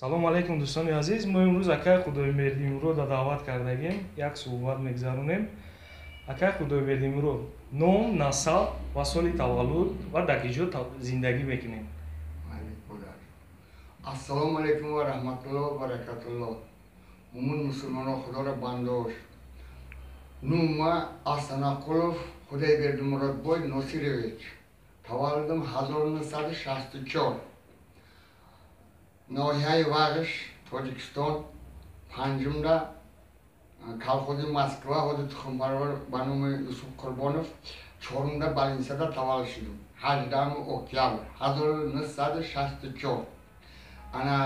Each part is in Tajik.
салом алейкум дӯстони азиз, мо имрӯз акай Худойбердимурод даъват кардагем, як суҳбат мегузаронем. Акай Худойбердимурод ном, насаб ва соли таваллуд ва дар киҷо зиндагӣ мекунем. Assalomu alaykum va rahmatulloh va barakatulloh. Umum musulmonlar Xudoga bandosh. Numa Asanaqulov Xudayberdimurodboy Nosirevich. Tavalludim 1964. Nohiyai Vag'ish, Tojikiston, Panjimda Kolxozi Moskva, hodi tuxumparvar Banumi Yusuf Qurbonov, Chorumda Balinsiyada tavallud shudum. 18 oktyabr 1964. Ana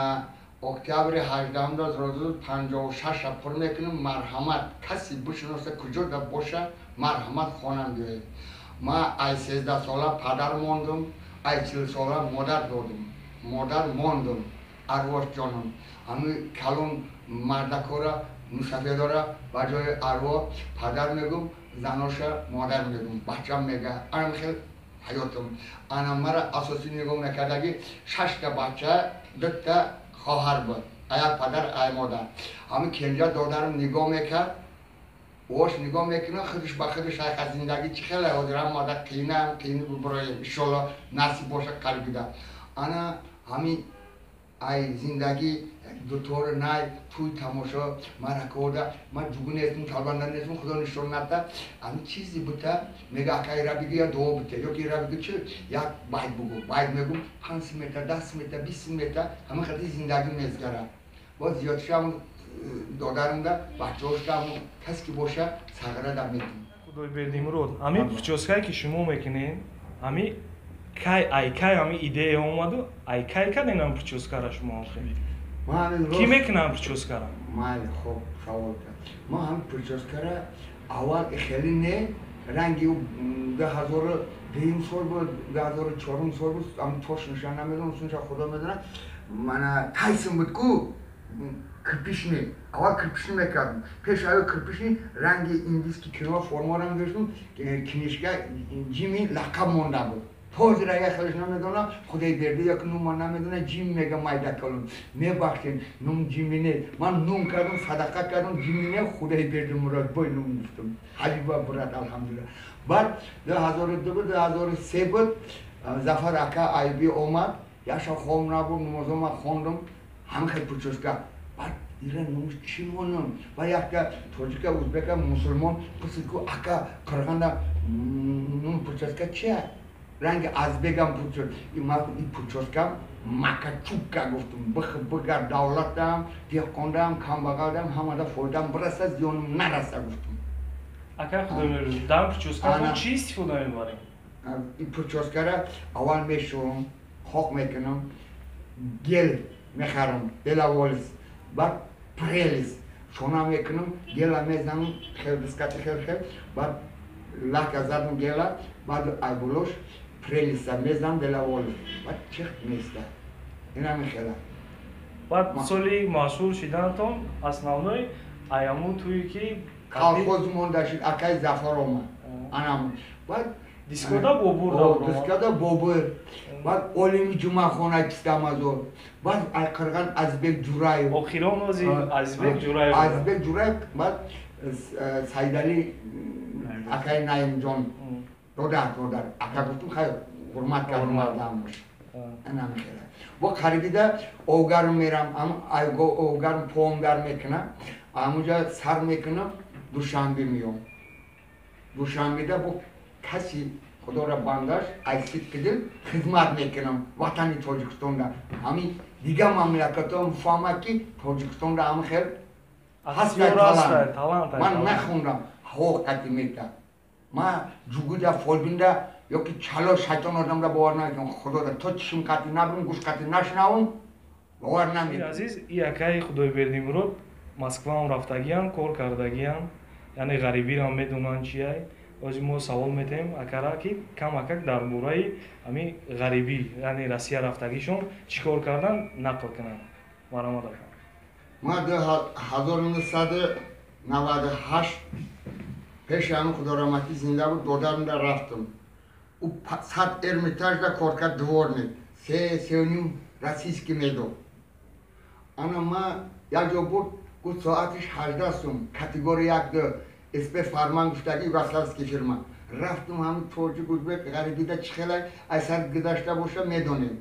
oktyabr 18 rozu 56 pur mekunum marhamat kasi bushnosa kujoda bosha marhamat xonam deydi. Ma ay 13 sola padar mondum, ay 40 sola modar dodum. Modar mondum. Arvosh jonum. Ami kalon mardakora musafedora bajoy arvo padar megum, zanosha modar megum. Bacham mega anam khel hayotum. Ana mara asosiy nigom nakadagi 6 ta bacha, 2 ta khohar bud. Aya padar ay modar. Ami kenja dodarim nigom mekard. Osh nigom mekina khudsh ba khudsh ay zindagi chi khela odram modar qiyinam buroy inshaallah nasib bosha qalbida. Ana ami ay zindagi doktor nay tuy tamosha marakoda ma jugunesm talbandanesm xudo nishonata ami chizi buta mega akay rabigi ya do bute yoki rabigi chi yak bayd bugu bayd megum 5 metr 10 metr 20 metr ama khati zindagi mezgara bo ziyod sham dodarimda bachhoshtam kaski bosha sagara da medim Худойбердимурод, ами прическаи ки шумо мекунед, ами кай ами идея омаду, ай кай каден ам прическара шумо охирид. Ки мекунам прическара? Майли хоб савол кард. Мо ҳам прическара аввал хеле не ранги 2002 сол буд, 2004 сол буд, ам тош нишон намедонам, сунча худо медонад. Мана тайсин буд ку кирпичный, аввал кирпичный мекардам. Пеш ай кирпичный ранги индийский кино формаро мегиштум, книжка Jimmy лақаб монда буд. Позра я хелш намедона, Худайберди як нума намедона, Jim мега майда калун. Мебахшин нум Jimine, ман нум кардам, садақа кардам, Jimine Худайбердимуродбой нум гуфтам. Ҳабиба брат алҳамдулилла. Баъд 2002-2003 буд Зафар ака айби омад, яша хом набуд, намозома хондам, ҳам хел прическа. Баъд ира нум чи монам? Ва якта тоҷика, ӯзбека, мусулмон пурсидку ака қирғанда нум прическа чия? Rangi azbegam puchur, i puchoskam makachukka guftum, bıgar davlatdam, dehqondam, kambag'aldam, hamada foydam birasa ziyonim narasa guftum. Aka Xudойбердимурод, дар прическа чи истифода мебарем? I puchoskara avval meshurum, xoq mekunam, gel mexarim, belavolis, ba'd prelis, shona mekunam, gela mezanam, xel biskati xel, ba'd laka zadim gela, ba'd aybulosh, прелиса мезан белаволи ва чих места ина мехела баъд соли машҳур шидантон основной аяму туи ки колхоз мондашид акай Зафар омад анам баъд дискода бобур баъд олими ҷумъахона кистамазор баъд қирған Азбек Ҷураев охирон ози Азбек Ҷураев баъд Сайдали акай Наимҷон додар ака гуфтум хай ҳурмат кардам адамш ана мехела бо қарибида овгарм мерам айго овгарм поомгар мекунам амуҷа сар мекунам душанбе миём душанбеда бо каси худора бандаш айсид кидил хизмат мекунам ватани Тоҷикистонда ҳами дига мамлакатҳо мифаҳмад ки Тоҷикистонда ҳам хел ҳастай талант ман нахондам ҳоқати мекард ма ҷугуда фолбинда ёки чало шайтон одамра бовар намекунам худода то чишим қати набирам гӯш қати нашнавам бовар намекунам азиз и акаи Худойбердимурод Москваам рафтагиам кор кардагиам яъне ғарибиам медонанд чияй ози мо савол метем акара ки камакак дар бораи ами ғарибӣ яъне Россия рафтагишон чӣ кор кардан нақл кунанд маромад ака ма 1998 пеши ҳамин худораматӣ зинда буд додаримда рафтам ӯ 100 эрмитажда кор кард дворник 3.5 российский медал انا ما یک جا بود گفت ساعتش 18 سوم کاتگوری یک دو اسم فرمان گفتگی واسلسکی فرمان رفتم همون توجه گزبک غریبی ده چخلای اثر گذشته باشه میدونیم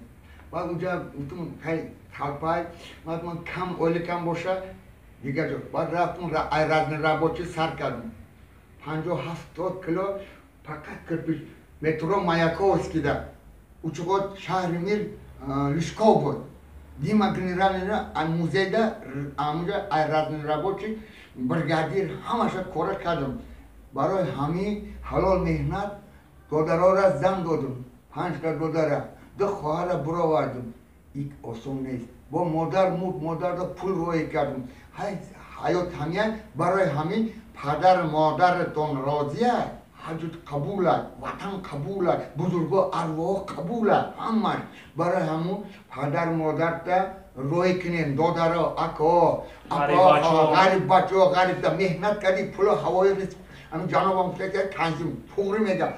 و اونجا گفتم خیلی تلپای من کم اولی کم باشه دیگه جو بعد رفتم رزن رابطی سر کردم 50-70 کیلو فقط کرپیش مترو مایاکوفسکی ده uçuğut şehrimir Lişkov بود Dima generalina an muzeyde amca ayradın raboçi brigadir hamaşa korak kadım baroy hami halal mehnat dolara zam dodum 5 dolara da khara bura vardım ilk osun ne bu modar da pul roy kadım hay hayot hamiyan baroy hami padar modar ton roziya Hacet kabula, vatan kabula, buzurgo arvo kabula, amma bara hamu padar modarta roiknen dodaro ako garib bacho garib da mehnat kadi pulo havaya am janavam teke kanzim pugri mega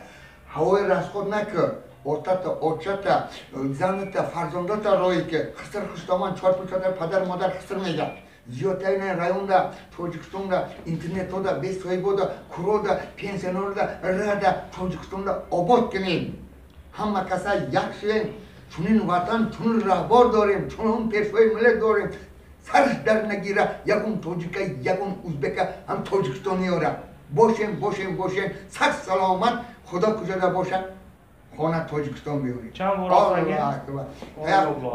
havaya raskhod nakö ortata zanata farzandata roike xisir xistaman çarpıçada padar modar xisir mega Ziyotayna rayonda, Tojikiston'da, internetoda, Besoybo'da, Kuro'da, Pensioner'da, Rada, Tojikiston'da obot gibi. Hamma kasa yakşen, şunun vatan, şunun rahbar doğrayım, şunun persoy millet doğrayım. Sarış derine gira, yakın Tojika, yakın Uzbeka, ham Tojikiston'u ora. Boşen, sak salamat, Xudo kujada boşan. خانه تاجیکستان بیاری. چند بار رفتگی؟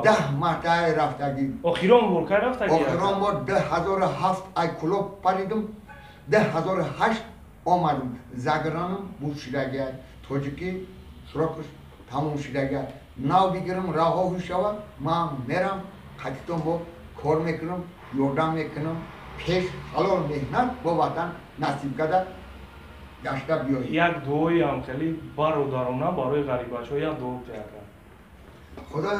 10 مرتبه رفتگی. آخرین بار که رفتگی؟ آخرین بار 2007 ای کلوب پریدم 2008 آمدم زگرانم بود شدگی تاجیکی سراغش تموم شدگی ناو بگیرم راه ها شود من میرم خطیتم با کار میکنم یردم میکنم پیش حلال مهنت با وطن نصیب کرده گشته بیایی یک دوی هم خیلی برادرانه برای غریبه‌ها یک دو تیکن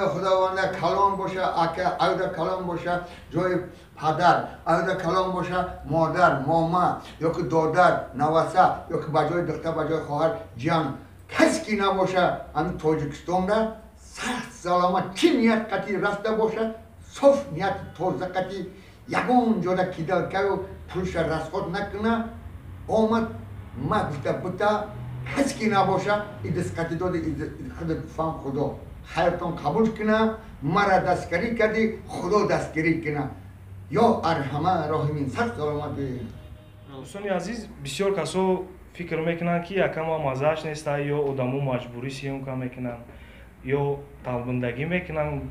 خداونده کلام باشه اکه ایده کلام باشه جای پدر ایده کلام باشه مادر ماما یا که دادر نوسه یا که بجای دختر بجای خواهر جان کسی که نباشه همین تاجیکستان را سخت سلامت چی نیت قطعی رفته باشه صف نیت تازه قطعی یکون جاده کیدل که و پولش رسخود نکنه آمد ما گفته بوده کسی که نباشه این دستگاهی داده خود فهم خدا خیرتون قبول کنه مرا دستگیری کردی خدا دستگیری کنه یا ارحمه راهمین سر سلامت بگیریم دوستان عزیز بسیار کسا فکر میکنن که یکم مزهش نیست یا آدمو مجبوری سیون کم میکنن یا طلبندگی میکنن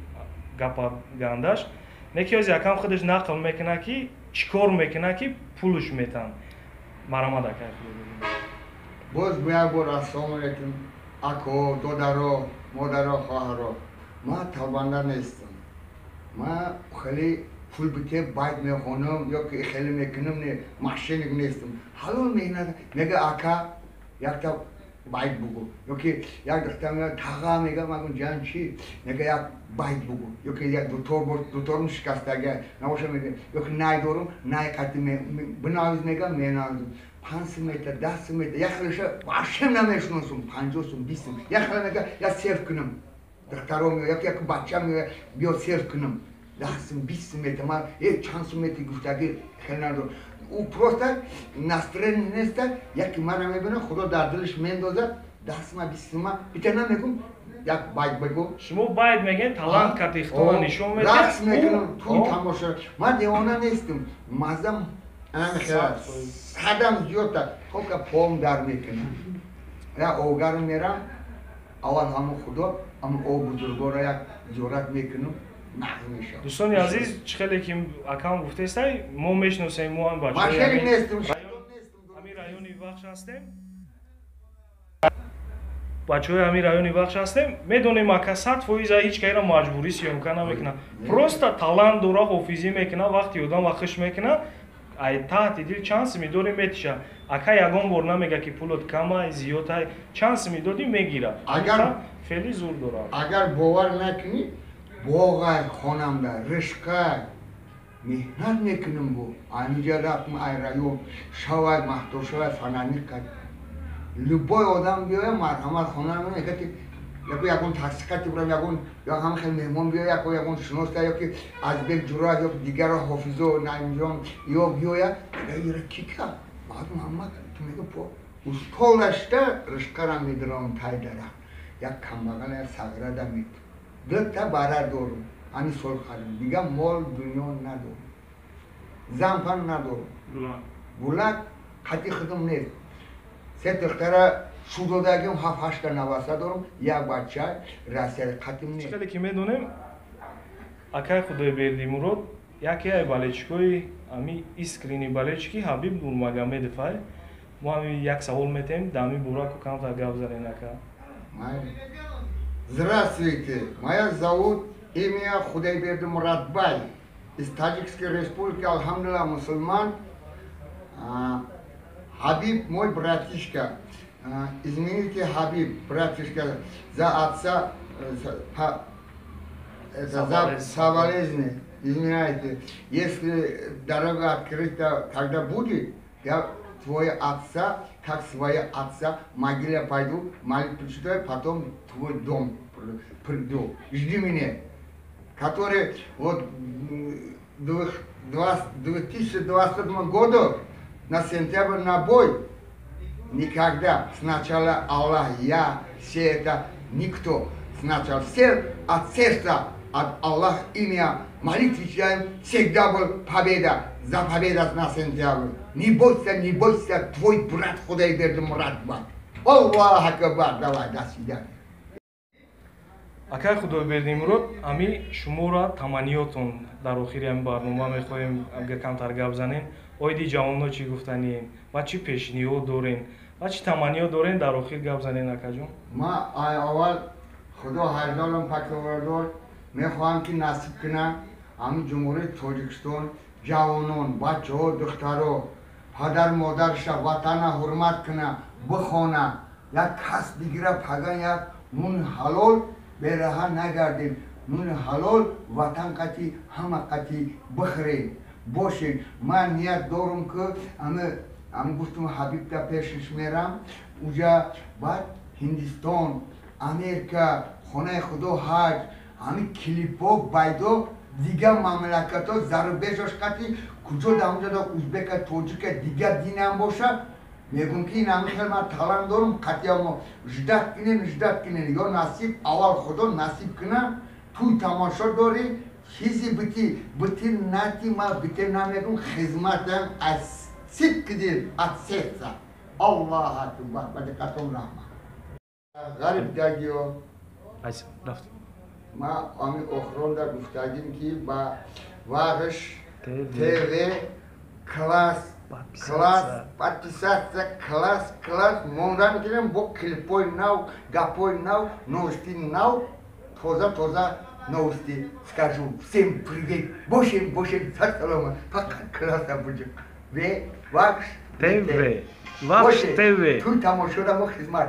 گپا گندش نکی از یکم خودش نقل میکنه که چیکار میکنه که پولش میتن مرامد اکر باز بیای بار السلام علیکم اکو دادرو مادرو خواهرو ما طلبنده نیستم ما خیلی پول بته باید میخونم یا که خیلی میکنم نه ماشینی نیستم حالا میگه اکا یک تا باید بگو یا که یک دختر میگه تاغا میگه مگم جان چی میگه یک باید بگو یا که یک دوتورم شکستگی نباشه میگه یا که نای دارم نای قطعی بناویز میگه میناویزم 5 metre, 10 metre, yaklaşa başım namiyorsun, 50'sun, 20'sun, yaklaşa ya sevkinim, doktorum yok, ya bahçem yok, bir sevkinim, 10'sun, 20 metre, ama şansım metre güçteki kenarda, o prosta nastren neste, ya ki marame bana, Xudo dardiliş mendoza, 10'suma, 20'suma, bir tane mekum, ya bayt baygo. Şumu bayt megen talant katixtona nishon mede. Raks mekunum, tu tamoşa, ma devona nestim, mazam Adam ziyota, hoka pom dar mikne. Ya ogar mera, aval hamu Xudo, am o buzurgora yak zorat miknum, nahmisha. Do'stoni aziz, chkhele kim akam guftestay, mo meshnosem mo ham bacha. Masheri nestim. Amir rayoni baxsh hastem. Бачаҳои ҳамин райони бахш ҳастем медонем ака 100% ҳеҷ кайра маҷбурӣ сиёмка намекунад просто талант дора ҳофизӣ мекунад вақти одам ва хуш мекунад ай таҳти дил чанс медорӣ метиша ака ягон бор намега ки пулот камай зиёдай чанс медодӣ мегира феъли зур дорад агар бовар накунӣ боғай хонамда ришқай меҳнат мекунам бо анҷа рафтам ай район шавай маҳдур шавай фананӣ кард любой одам биёя марҳамат хона мекати яко ягон таксикати бурам ягон ё ҳам хел меҳмон биёя яко ягон шиноста ёки азбек ҷура ё дигаро ҳофизо наимҷон ё биёя ира ки кард баъд муҳаммад ту мега по устолашта ришқарам медирам тай дара як камбағал як сағира мед дута бара дорум ҳами сол харидам дигар мол дунё надорум занфан надорум булак қати худум нест се духтара шу додагим 7-8 наваса дорум як бача расияи қатим нест хеле ки медонем акай Худойбердимурод яке ай балечкои ами искрени балечки Ҳабиб Нурмагомедовай мо ами як савол метем дами бураку камтар гап занем ака Здравствуйте, меня зовут имя Худойбердимурадбай из Таджикской республики, алхамдулилlah, мусульман. Хабиб мой братишка, измените Хабиб, братишка, за отца, за соболезнования, изменяйте. Если дорога открыта, когда будет, я твой отца, как своего отца, могиле пойду, молитву прочитаю, потом твой дом приду. Жди меня. Который вот 2020 году на сентябрь на бой никогда. Сначала Аллах, я, все это, никто. Сначала все от сердца, от Аллах имя молитвы читаем, всегда был победа. За победу на сентябрь. Не бойся, твой брат Худойбердимурадбай. Аллах акбар, давай, до свидания. акай Худойбердимурод ами шуморо таманиётон дар охири ами барнома мехоҳем агар камтар гап занем оиди ҷавоно чӣ гуфтанем ва чӣ пешниҳод дорен ва чӣ таманиё дорен дар охир гап занем акаҷон ма аввал худо ҳайдолам пакавардор мехоҳам ки насиб кунам ами ҷумҳурии Тоҷикистон ҷавонон бачаҳо духтаро падар модарша ватана ҳурмат куна бихона як касб бигира паган як нуни ҳалол бераҳа нагардем нуни ҳалол ватан қати ҳама қати бихӯрем бошем ман ният дорум ки ами гуфтум ҳабибда пешиш мерам уҷа баъд Ҳиндистон Америка хонаи худо ҳаҷ ами клипҳо байдо дигар мамлакатҳо зарубежош қати куҷо дамҷада узбека тоҷика дигар динам боша мегӯм ки ин ами хел ман талант дорум қатъиямо ждат кинен ё насиб аввал худо насиб кунам туй тамошо дорӣ чизи бити нати ма бите намегӯм хизматам аз сидқи дил аз сердца Аллоҳ акбар ба диққатон раҳмат ғариб дагиё айс рафт ма ами охронда гуфтагим ки ба вағш тв класс подписаться класс мондан кунем бо клипои нав гапои нав новости нав тоза новости скажу всем привет бошем саломат фақат класса буҷем вағш тв туй тамошода мо хизмат